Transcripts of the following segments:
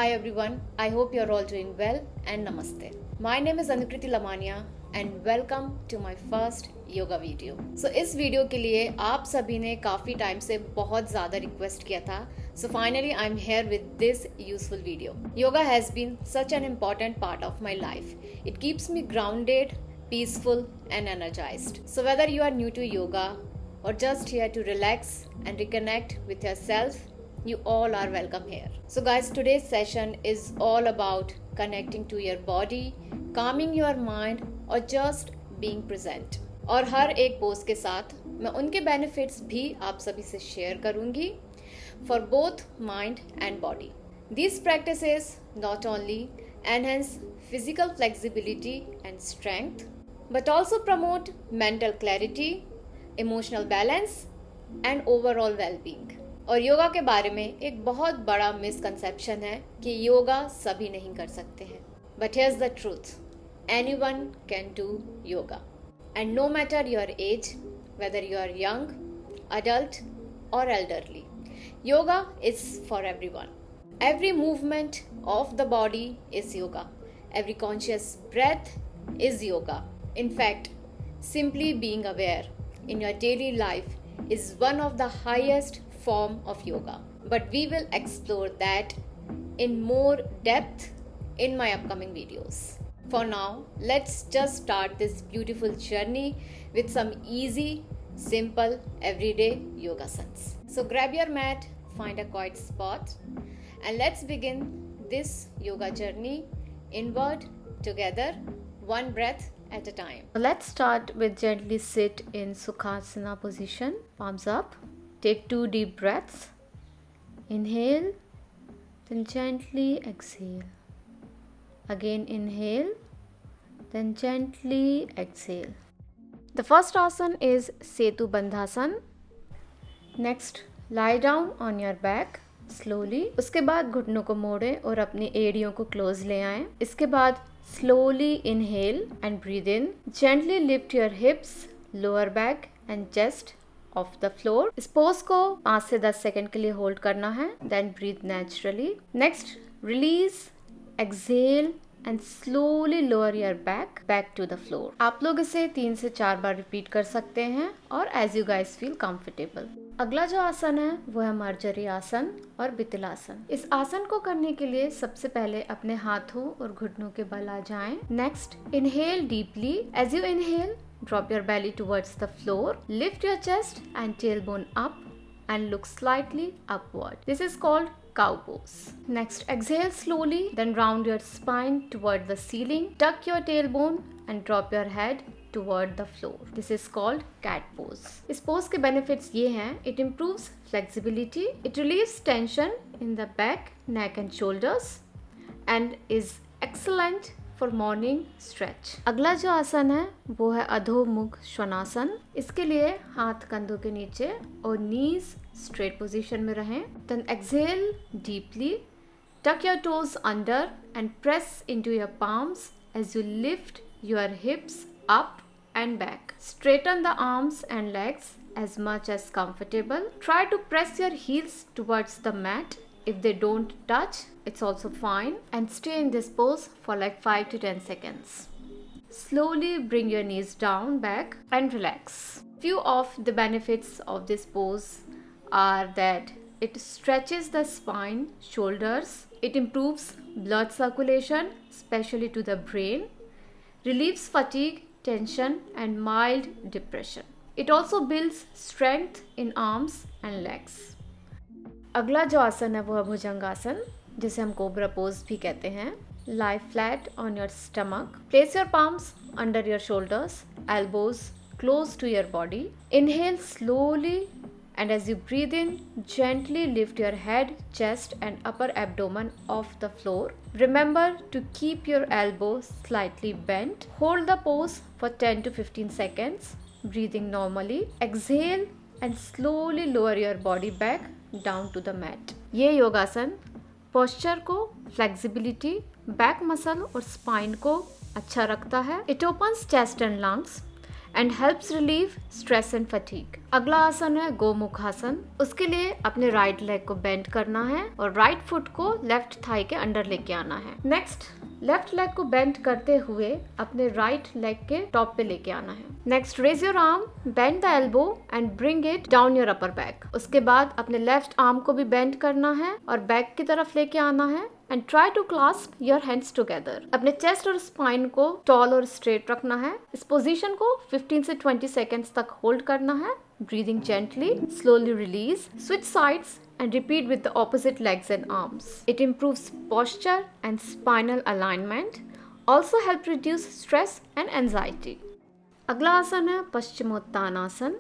Hi everyone, I hope you're all doing well and namaste. My name is Anukriti Lamania and welcome to my first yoga video. So इस video के लिए आप सभी ने काफ़ी time से बहुत ज़्यादा रिक्वेस्ट किया था. So finally I'm here with this useful video. Yoga has been such an important part of my life. It keeps me grounded, peaceful and energized. So whether you are new to yoga or just here to relax and reconnect with yourself, you all are welcome here. So guys, today's session is all about connecting to your body, calming your mind और just being present. और हर एक post के साथ मैं उनके benefits भी आप सभी से शेयर करूंगी for both mind and body. These practices not only enhance physical flexibility and strength but also promote mental clarity, emotional balance and overall well-being. और योगा के बारे में एक बहुत बड़ा मिसकंसेप्शन है कि योगा सभी नहीं कर सकते हैं. But here's the truth, anyone can do yoga and no matter your age, whether you are young, adult or elderly, yoga is for everyone. Every movement of the body is yoga. Every conscious breath is yoga. In fact, simply being aware in your daily life is one of the highest form of yoga. But we will explore that in more depth in my upcoming videos. For now, let's just start this beautiful journey with some easy, simple, everyday yogasans. So grab your mat, find a quiet spot, and let's begin this yoga journey inward together, one breath at a time. Let's start with gently sit in Sukhasana position, palms up. Take 2 deep breaths. Inhale, then gently exhale. Again inhale, then gently exhale. The first asana is Setu Bandhasan. Next, lie down on your back slowly. उसके बाद घुटनों को मोड़ें और अपनी एड़ियों को close ले आएं. इसके बाद slowly inhale and breathe in. Gently lift your hips, lower back and chest of the floor. इस पोज को 5 से 10 सेकेंड के लिए होल्ड करना है. Then breathe naturally. Next, release, exhale and slowly lower your back to the floor. आप लोग इसे 3 से 4 बार रिपीट कर सकते हैं और as you guys feel comfortable. अगला जो आसन है वो है मर्जरी आसन और बितलासन. इस आसन को करने के लिए सबसे पहले अपने हाथों और घुटनों के बल आ जाएं. Next, inhale deeply. As you inhale, drop your belly towards the floor. Lift your chest and tailbone up and look slightly upward. This is called cow pose. Next, exhale slowly, then round your spine toward the ceiling. Tuck your tailbone and drop your head toward the floor. This is called cat pose. इस pose के benefits ये हैं. It improves flexibility. It relieves tension in the back, neck and shoulders and is excellent for morning stretch. अगला जो आसन है वो है अधोमुख श्वानासन. इसके लिए हाथ कंधों के नीचे और नीज स्ट्रेट पोजीशन में रहें. Then exhale deeply, tuck your toes under and press into your palms as you lift your hips up and back. Straighten the arms and legs as much as comfortable. Try to press your heels towards the mat. If they don't touch, it's also fine. And stay in this pose for like 5 to 10 seconds. Slowly bring your knees down, back and relax. Few of the benefits of this pose are that it stretches the spine, shoulders. It improves blood circulation, especially to the brain. Relieves fatigue, tension and mild depression. It also builds strength in arms and legs. अगला जो आसन है वो है भुजंगासन, जिसे हम cobra pose भी कहते हैं. Lie flat on your stomach. Place your palms under your shoulders, elbows close to your body. Inhale slowly and as you breathe in, gently lift your head, chest and upper abdomen off the floor. Remember to keep your elbows slightly bent. Hold the pose for 10 to 15 seconds, breathing normally. Exhale and slowly lower your body back down to the mat. ये योगासन posture को, flexibility, back muscle और spine को अच्छा रखता है. It opens chest and lungs and helps relieve stress and fatigue. अगला आसन है गोमुखासन। उसके लिए अपने राइट लेग को बेंड करना है और राइट फुट को लेफ्ट थाई के अंडर लेके आना है। नेक्स्ट, लेफ्ट लेग को बेंड करते हुए अपने राइट लेग के टॉप पे लेके आना है। Next, raise your arm, bend the elbow and bring it down your upper back. उसके बाद अपने लेफ्ट आर्म को भी बेंड करना है और बैक की तरफ लेके आना है and try to clasp your hands together. अपने चेस्ट और स्पाइन को टॉल और स्ट्रेट रखना है। इस पोजीशन को 15 से 20 सेकेंड्स तक होल्ड करना है। Breathing gently, slowly release, switch sides and repeat with the opposite legs and arms. It improves posture and spinal alignment, also help reduce stress and anxiety. अगला आसन है Paschimottanasana.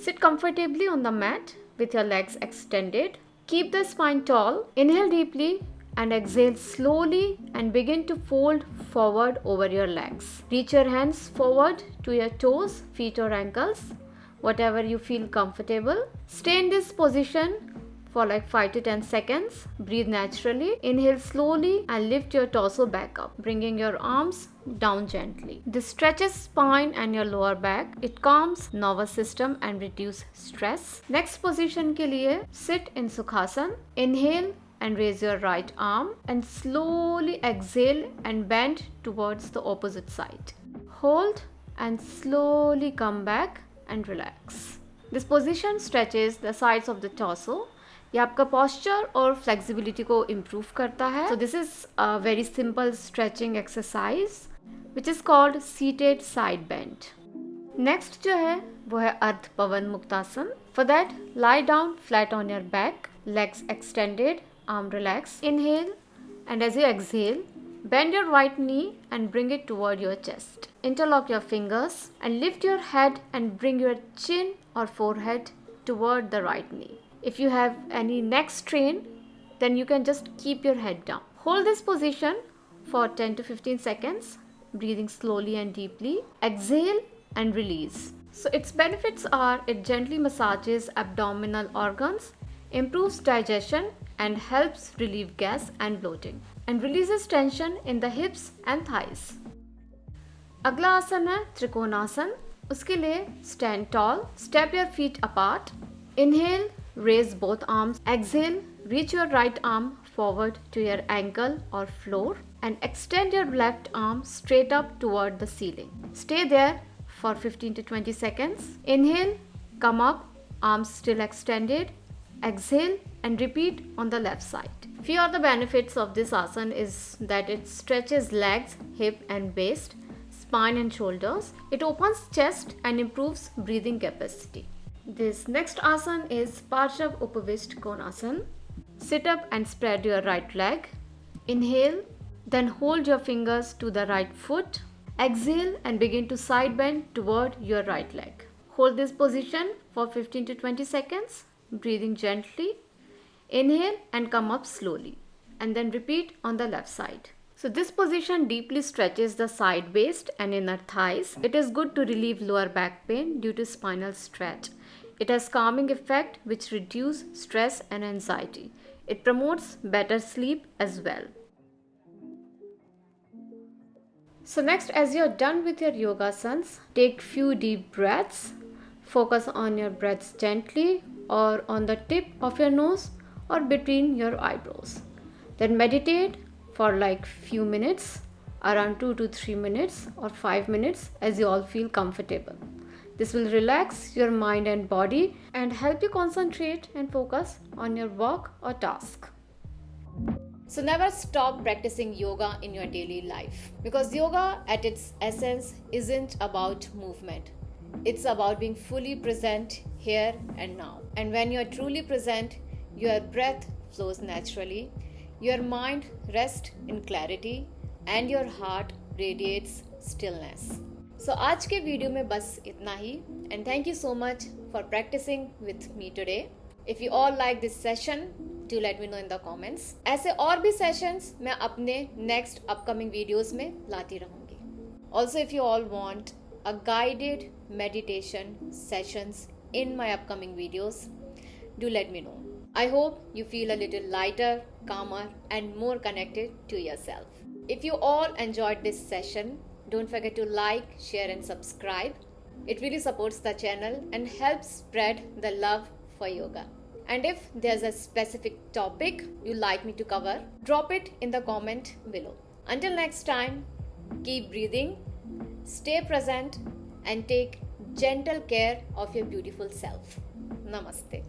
Sit comfortably on the mat with your legs extended. Keep the spine tall. Inhale deeply and exhale slowly and begin to fold forward over your legs. Reach your hands forward to your toes, feet or ankles, whatever you feel comfortable. Stay in this position for like 5 to 10 seconds. Breathe naturally. Inhale slowly and lift your torso back up, bringing your arms down gently. This stretches spine and your lower back. It calms nervous system and reduce stress. Next position के लिए sit in Sukhasan. Inhale and raise your right arm and slowly exhale and bend towards the opposite side. Hold and slowly come back and relax. This position stretches the sides of the torso. ये आपका posture और flexibility को improve करता है. So this is a very simple stretching exercise which is called seated side bend. Next जो है वो है अर्ध पवन muktasana. For that, lie down flat on your back, legs extended, arm relaxed. Inhale and as you exhale, bend your right knee and bring it toward your chest. Interlock your fingers and lift your head and bring your chin or forehead toward the right knee. If you have any neck strain, then you can just keep your head down. Hold this position for 10 to 15 seconds, breathing slowly and deeply. Exhale and release. So its benefits are it gently massages abdominal organs, improves digestion and helps relieve gas and bloating, and releases tension in the hips and thighs. अगला आसन है त्रिकोणासन. उसके लिए stand tall, step your feet apart. Inhale, raise both arms. Exhale, reach your right arm forward to your ankle or floor and extend your left arm straight up toward the ceiling. Stay there for 15 to 20 seconds. Inhale, come up, arms still extended. Exhale and repeat on the left side. Few of the benefits of this asana is that it stretches legs, hip and waist, spine and shoulders. It opens chest and improves breathing capacity. This next asana is Parshav Upavishta Konasana. Sit up and spread your right leg. Inhale, then hold your fingers to the right foot. Exhale and begin to side bend toward your right leg. Hold this position for 15 to 20 seconds, breathing gently. Inhale and come up slowly and then repeat on the left side. So this position deeply stretches the side waist and inner thighs. It is good to relieve lower back pain due to spinal stretch. It has calming effect which reduce stress and anxiety. It promotes better sleep as well. So next, as you're done with your yoga asanas, take few deep breaths. Focus on your breaths gently or on the tip of your nose or between your eyebrows. Then meditate for like few minutes, around 2 to 3 minutes or 5 minutes as you all feel comfortable. This will relax your mind and body and help you concentrate and focus on your work or task. So never stop practicing yoga in your daily life, because yoga at its essence isn't about movement. It's about being fully present here and now. And when you're truly present, your breath flows naturally, your mind rests in clarity and your heart radiates stillness. So आज के video में बस इतना ही, and thank you so much for practicing with me today. If you all like this session, do let me know in the comments. ऐसे और भी sessions मैं अपने next upcoming videos में लाती रहूँगी. Also, if you all want a guided meditation sessions in my upcoming videos, do let me know. I hope you feel a little lighter, calmer and more connected to yourself. If you all enjoyed this session, don't forget to like, share and subscribe. It really supports the channel and helps spread the love for yoga. And if there's a specific topic you'd like me to cover, drop it in the comment below. Until next time, keep breathing, stay present, and take gentle care of your beautiful self. Namaste.